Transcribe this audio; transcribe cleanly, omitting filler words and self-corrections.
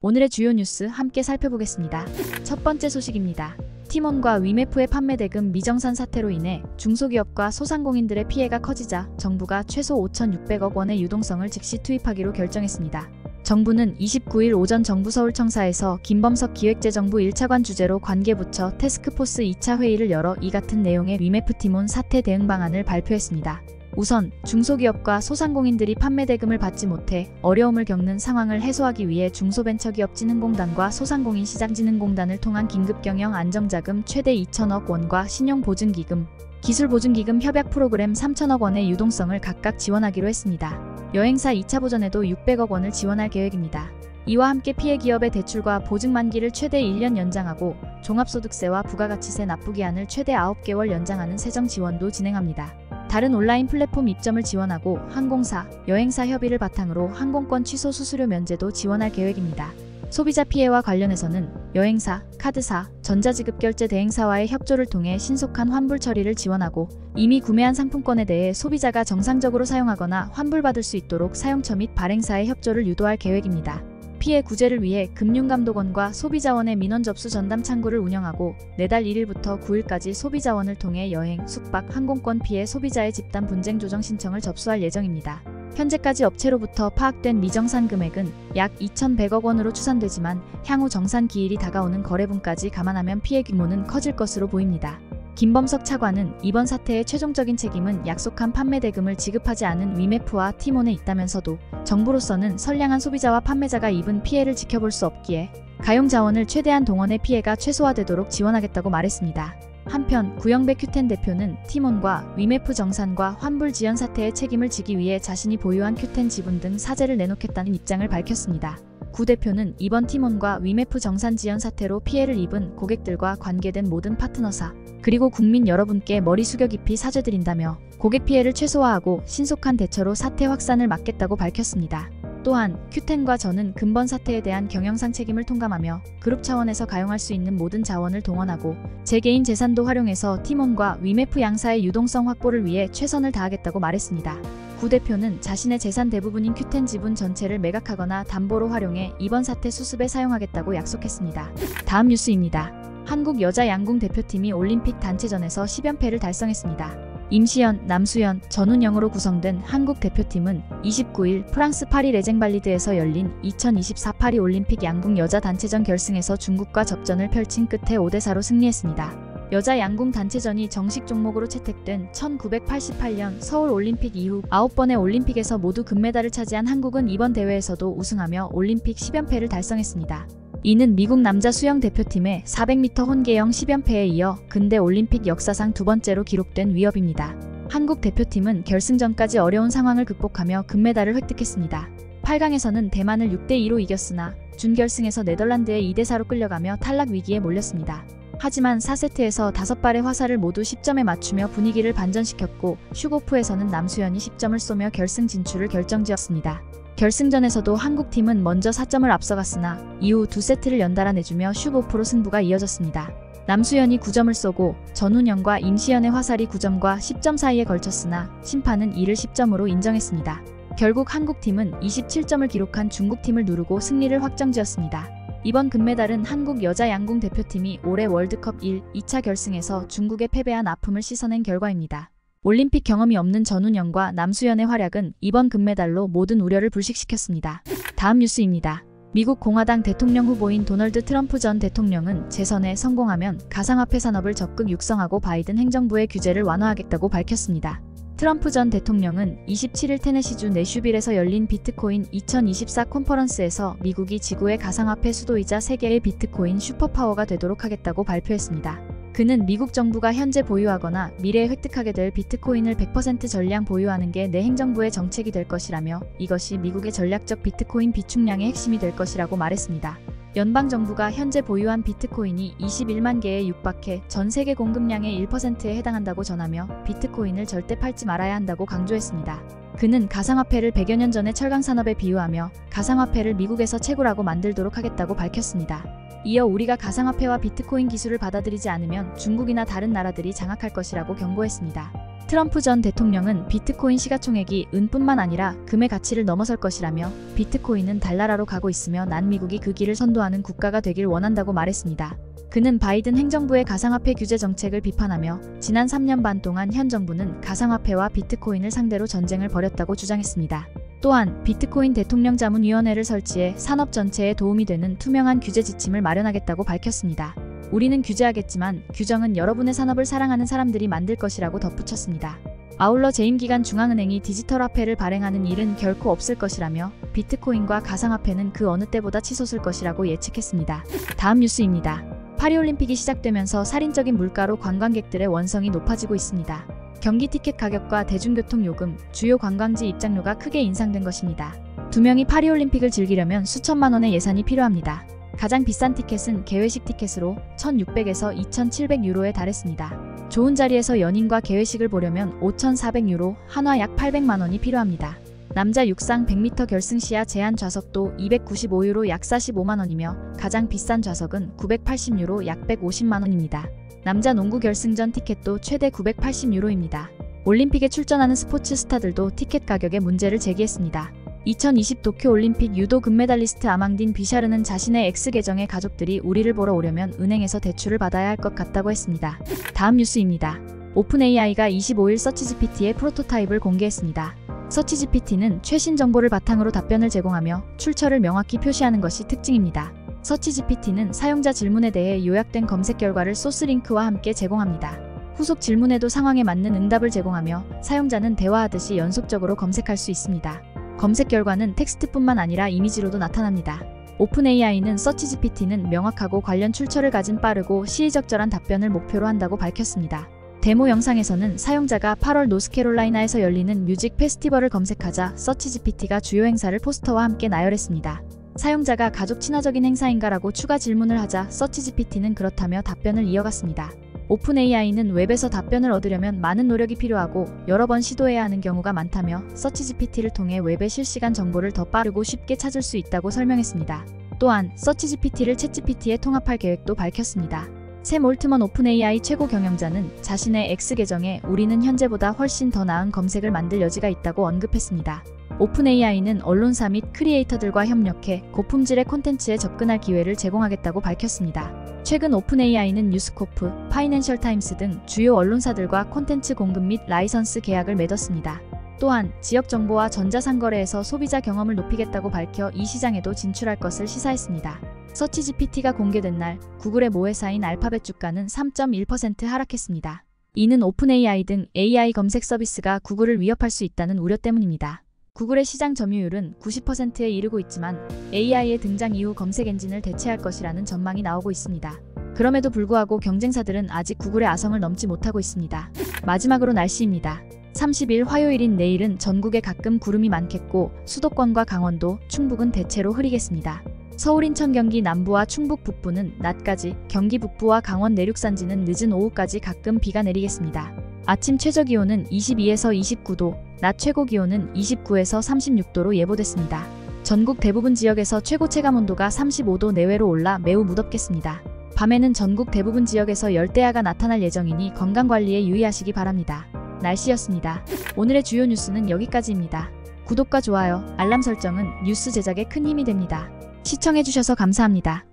오늘의 주요 뉴스 함께 살펴보겠습니다. 첫 번째 소식입니다. 티몬과 위메프의 판매 대금 미정산 사태로 인해 중소기업과 소상공인들의 피해가 커지자 정부가 최소 5,600억 원의 유동성을 즉시 투입하기로 결정했습니다. 정부는 29일 오전 정부 서울청사에서 김범석 기획재정부 1차관 주재로 관계부처 태스크포스 2차 회의를 열어 이 같은 내용의 위메프 티몬 사태 대응 방안을 발표했습니다. 우선 중소기업과 소상공인들이 판매 대금을 받지 못해 어려움을 겪는 상황을 해소하기 위해 중소벤처기업진흥공단과 소상공인시장진흥공단을 통한 긴급경영 안정자금 최대 2,000억 원과 신용보증기금, 기술보증기금 협약 프로그램 3,000억 원의 유동성을 각각 지원하기로 했습니다. 여행사 2차 보전에도 600억 원을 지원할 계획입니다. 이와 함께 피해 기업의 대출과 보증 만기를 최대 1년 연장하고 종합소득세와 부가가치세 납부기한을 최대 9개월 연장하는 세정 지원도 진행합니다. 다른 온라인 플랫폼 입점을 지원하고 항공사, 여행사 협의를 바탕으로 항공권 취소 수수료 면제도 지원할 계획입니다. 소비자 피해와 관련해서는 여행사, 카드사, 전자지급결제 대행사와의 협조를 통해 신속한 환불 처리를 지원하고 이미 구매한 상품권에 대해 소비자가 정상적으로 사용하거나 환불받을 수 있도록 사용처 및 발행사의 협조를 유도할 계획입니다. 피해 구제를 위해 금융감독원과 소비자원의 민원 접수 전담 창구를 운영하고 내달 1일부터 9일까지 소비자원을 통해 여행, 숙박, 항공권 피해 소비자의 집단 분쟁 조정 신청을 접수할 예정입니다. 현재까지 업체로부터 파악된 미정산 금액은 약 2,100억 원으로 추산되지만 향후 정산 기일이 다가오는 거래분까지 감안하면 피해 규모는 커질 것으로 보입니다. 김범석 차관은 이번 사태의 최종적인 책임은 약속한 판매 대금을 지급하지 않은 위메프와 티몬에 있다면서도 정부로서는 선량한 소비자와 판매자가 입은 피해를 지켜볼 수 없기에 가용 자원을 최대한 동원해 피해가 최소화되도록 지원하겠다고 말했습니다. 한편 구영배 큐텐 대표는 티몬과 위메프 정산과 환불 지연 사태의 책임을 지기 위해 자신이 보유한 큐텐 지분 등 사재를 내놓겠다는 입장을 밝혔습니다. 구 대표는 이번 티몬과 위메프 정산 지연 사태로 피해를 입은 고객들과 관계된 모든 파트너사 그리고 국민 여러분께 머리 숙여 깊이 사죄드린다며 고객 피해를 최소화하고 신속한 대처로 사태 확산을 막겠다고 밝혔습니다. 또한 큐텐과 저는 근본 사태에 대한 경영상 책임을 통감하며 그룹 차원에서 가용할 수 있는 모든 자원을 동원하고 제 개인 재산도 활용해서 티몬과 위메프 양사의 유동성 확보를 위해 최선을 다하겠다고 말했습니다. 구 대표는 자신의 재산 대부분인 큐텐 지분 전체를 매각하거나 담보로 활용해 이번 사태 수습에 사용하겠다고 약속했습니다. 다음 뉴스입니다. 한국 여자 양궁 대표팀이 올림픽 단체전에서 10연패를 달성했습니다. 임시연, 남수연, 전운영으로 구성된 한국 대표팀은 29일 프랑스 파리 레쟁발리드에서 열린 2024 파리 올림픽 양궁 여자 단체전 결승에서 중국과 접전을 펼친 끝에 5대4로 승리했습니다. 여자 양궁 단체전이 정식 종목으로 채택된 1988년 서울 올림픽 이후 9번의 올림픽에서 모두 금메달을 차지한 한국은 이번 대회에서도 우승하며 올림픽 10연패를 달성했습니다. 이는 미국 남자 수영 대표팀의 400m 혼계영 10연패에 이어 근대 올림픽 역사상 두 번째로 기록된 위협입니다. 한국 대표팀은 결승전까지 어려운 상황을 극복하며 금메달을 획득했습니다. 8강에서는 대만을 6대2로 이겼으나 준결승에서 네덜란드에 2대4로 끌려가며 탈락 위기에 몰렸습니다. 하지만 4세트에서 5발의 화살을 모두 10점에 맞추며 분위기를 반전시켰고 슈고프에서는 남수연이 10점을 쏘며 결승 진출을 결정지었습니다. 결승전에서도 한국팀은 먼저 4점을 앞서갔으나 이후 2세트를 연달아 내주며 슈고프로 승부가 이어졌습니다. 남수연이 9점을 쏘고 전운영과 임시연의 화살이 9점과 10점 사이에 걸쳤으나 심판은 이를 10점으로 인정했습니다. 결국 한국팀은 27점을 기록한 중국팀을 누르고 승리를 확정지었습니다. 이번 금메달은 한국 여자 양궁 대표팀이 올해 월드컵 1, 2차 결승에서 중국에 패배한 아픔을 씻어낸 결과입니다. 올림픽 경험이 없는 전운영과 남수연의 활약은 이번 금메달로 모든 우려를 불식시켰습니다. 다음 뉴스입니다. 미국 공화당 대통령 후보인 도널드 트럼프 전 대통령은 재선에 성공하면 가상화폐 산업을 적극 육성하고 바이든 행정부의 규제를 완화하겠다고 밝혔습니다. 트럼프 전 대통령은 27일 테네시주 내슈빌에서 열린 비트코인 2024 컨퍼런스에서 미국이 지구의 가상화폐 수도이자 세계의 비트코인 슈퍼파워가 되도록 하겠다고 발표했습니다. 그는 미국 정부가 현재 보유하거나 미래에 획득하게 될 비트코인을 100% 전량 보유하는 게 내 행정부의 정책이 될 것이라며 이것이 미국의 전략적 비트코인 비축량의 핵심이 될 것이라고 말했습니다. 연방정부가 현재 보유한 비트코인이 21만 개에 육박해 전 세계 공급량의 1%에 해당한다고 전하며 비트코인을 절대 팔지 말아야 한다고 강조했습니다. 그는 가상화폐를 100여 년 전의 철강산업에 비유하며 가상화폐를 미국에서 채굴하고 만들도록 하겠다고 밝혔습니다. 이어 우리가 가상화폐와 비트코인 기술을 받아들이지 않으면 중국이나 다른 나라들이 장악할 것이라고 경고했습니다. 트럼프 전 대통령은 비트코인 시가총액이 은뿐만 아니라 금의 가치를 넘어설 것이라며 비트코인은 달나라로 가고 있으며 난 미국이 그 길을 선도하는 국가가 되길 원한다고 말했습니다. 그는 바이든 행정부의 가상화폐 규제 정책을 비판하며 지난 3년 반 동안 현 정부는 가상화폐와 비트코인을 상대로 전쟁을 벌였다고 주장했습니다. 또한 비트코인 대통령자문위원회를 설치해 산업 전체에 도움이 되는 투명한 규제 지침을 마련하겠다고 밝혔습니다. 우리는 규제하겠지만 규정은 여러분의 산업을 사랑하는 사람들이 만들 것이라고 덧붙였습니다. 아울러 재임 기간 중앙은행이 디지털 화폐를 발행하는 일은 결코 없을 것이라며 비트코인과 가상화폐는 그 어느 때보다 치솟을 것이라고 예측했습니다. 다음 뉴스입니다. 파리올림픽이 시작되면서 살인적인 물가로 관광객들의 원성이 높아지고 있습니다. 경기 티켓 가격과 대중교통 요금, 주요 관광지 입장료가 크게 인상된 것입니다. 두 명이 파리올림픽을 즐기려면 수천만 원의 예산이 필요합니다. 가장 비싼 티켓은 개회식 티켓으로 1,600에서 2,700유로에 달했습니다. 좋은 자리에서 연인과 개회식을 보려면 5,400유로, 한화 약 800만 원이 필요합니다. 남자 육상 100m 결승 시야 제한 좌석도 295유로 약 45만 원이며 가장 비싼 좌석은 980유로 약 150만 원입니다. 남자 농구 결승전 티켓도 최대 980유로입니다. 올림픽에 출전하는 스포츠 스타들도 티켓 가격에 문제를 제기했습니다. 2020 도쿄올림픽 유도 금메달리스트 아망딘 비샤르는 자신의 X 계정에 가족들이 우리를 보러 오려면 은행에서 대출을 받아야 할 것 같다고 했습니다. 다음 뉴스입니다. 오픈AI가 25일 서치GPT의 프로토타입을 공개했습니다. 서치GPT는 최신 정보를 바탕으로 답변을 제공하며 출처를 명확히 표시하는 것이 특징입니다. 서치GPT는 사용자 질문에 대해 요약된 검색 결과를 소스링크와 함께 제공합니다. 후속 질문에도 상황에 맞는 응답을 제공하며 사용자는 대화하듯이 연속적으로 검색할 수 있습니다. 검색 결과는 텍스트뿐만 아니라 이미지로도 나타납니다. 오픈AI는 서치GPT는 명확하고 관련 출처를 가진 빠르고 시의적절한 답변을 목표로 한다고 밝혔습니다. 데모 영상에서는 사용자가 8월 노스캐롤라이나에서 열리는 뮤직 페스티벌을 검색하자 서치GPT가 주요 행사를 포스터와 함께 나열했습니다. 사용자가 가족 친화적인 행사인가라고 추가 질문을 하자 서치GPT는 그렇다며 답변을 이어갔습니다. 오픈AI는 웹에서 답변을 얻으려면 많은 노력이 필요하고 여러 번 시도해야 하는 경우가 많다며 서치GPT를 통해 웹의 실시간 정보를 더 빠르고 쉽게 찾을 수 있다고 설명했습니다. 또한 서치GPT를 챗GPT에 통합할 계획도 밝혔습니다. 샘 올트먼 오픈AI 최고 경영자는 자신의 X 계정에 우리는 현재보다 훨씬 더 나은 검색을 만들 여지가 있다고 언급했습니다. 오픈AI는 언론사 및 크리에이터들과 협력해 고품질의 콘텐츠에 접근할 기회를 제공하겠다고 밝혔습니다. 최근 오픈AI는 뉴스코프, 파이낸셜 타임스 등 주요 언론사들과 콘텐츠 공급 및 라이선스 계약을 맺었습니다. 또한 지역 정보와 전자상거래에서 소비자 경험을 높이겠다고 밝혀 이 시장에도 진출할 것을 시사했습니다. 서치GPT가 공개된 날 구글의 모회사인 알파벳 주가는 3.1% 하락했습니다. 이는 오픈AI 등 AI 검색 서비스가 구글을 위협할 수 있다는 우려 때문입니다. 구글의 시장 점유율은 90%에 이르고 있지만 AI의 등장 이후 검색 엔진을 대체할 것이라는 전망이 나오고 있습니다. 그럼에도 불구하고 경쟁사들은 아직 구글의 아성을 넘지 못하고 있습니다. 마지막으로 날씨입니다. 30일 화요일인 내일은 전국에 가끔 구름이 많겠고 수도권과 강원도, 충북은 대체로 흐리겠습니다. 서울, 인천, 경기 남부와 충북 북부는 낮까지, 경기 북부와 강원 내륙산지는 늦은 오후까지 가끔 비가 내리겠습니다. 아침 최저기온은 22에서 29도, 낮 최고기온은 29에서 36도로 예보됐습니다. 전국 대부분 지역에서 최고 체감온도가 35도 내외로 올라 매우 무덥겠습니다. 밤에는 전국 대부분 지역에서 열대야가 나타날 예정이니 건강관리에 유의하시기 바랍니다. 날씨였습니다. 오늘의 주요 뉴스는 여기까지입니다. 구독과 좋아요, 알람 설정은 뉴스 제작에 큰 힘이 됩니다. 시청해주셔서 감사합니다.